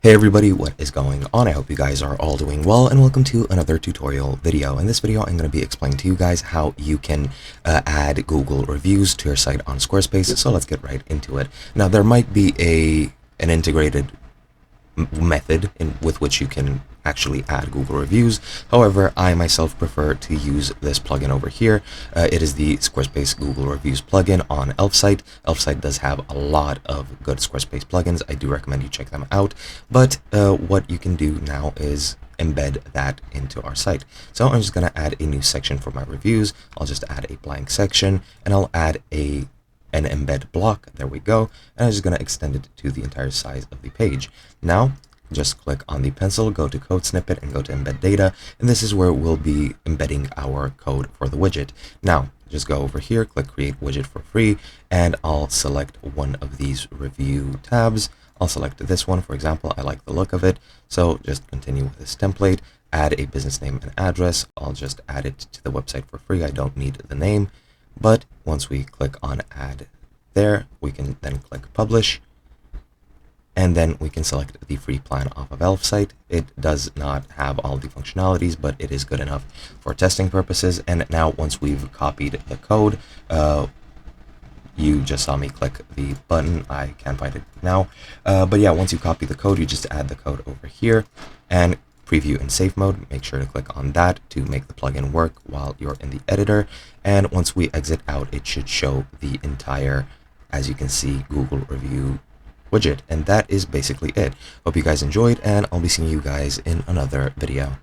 Hey everybody, what is going on? I hope you guys are all doing well, and welcome to another tutorial video. In this video, I'm going to be explaining to you guys how you can add Google reviews to your site on Squarespace. So let's get right into it. Now, there might be an integrated method with which you can actually add Google reviews. However, I myself prefer to use this plugin over here. It is the Squarespace Google Reviews plugin on Elfsight. Elfsight does have a lot of good Squarespace plugins. I do recommend you check them out. But what you can do now is embed that into our site. So I'm just going to add a new section for my reviews. I'll just add a blank section, and I'll add an embed block. There we go. And I'm just going to extend it to the entire size of the page. Now, just click on the pencil, go to code snippet, and go to embed data. And this is where we'll be embedding our code for the widget. Now, just go over here, click create widget for free, and I'll select one of these review tabs. I'll select this one, for example. I like the look of it. So just continue with this template, add a business name and address. I'll just add it to the website for free. I don't need the name. But once we click on add there, we can then click publish, and then we can select the free plan off of Elfsight. It does not have all the functionalities, but it is good enough for testing purposes. And now once we've copied the code, you just saw me click the button. I can't find it now. But yeah, once you copy the code, you just add the code over here and preview in safe mode. Make sure to click on that to make the plugin work while you're in the editor. And once we exit out, it should show the entire, as you can see, Google review widget. And that is basically it. Hope you guys enjoyed, and I'll be seeing you guys in another video.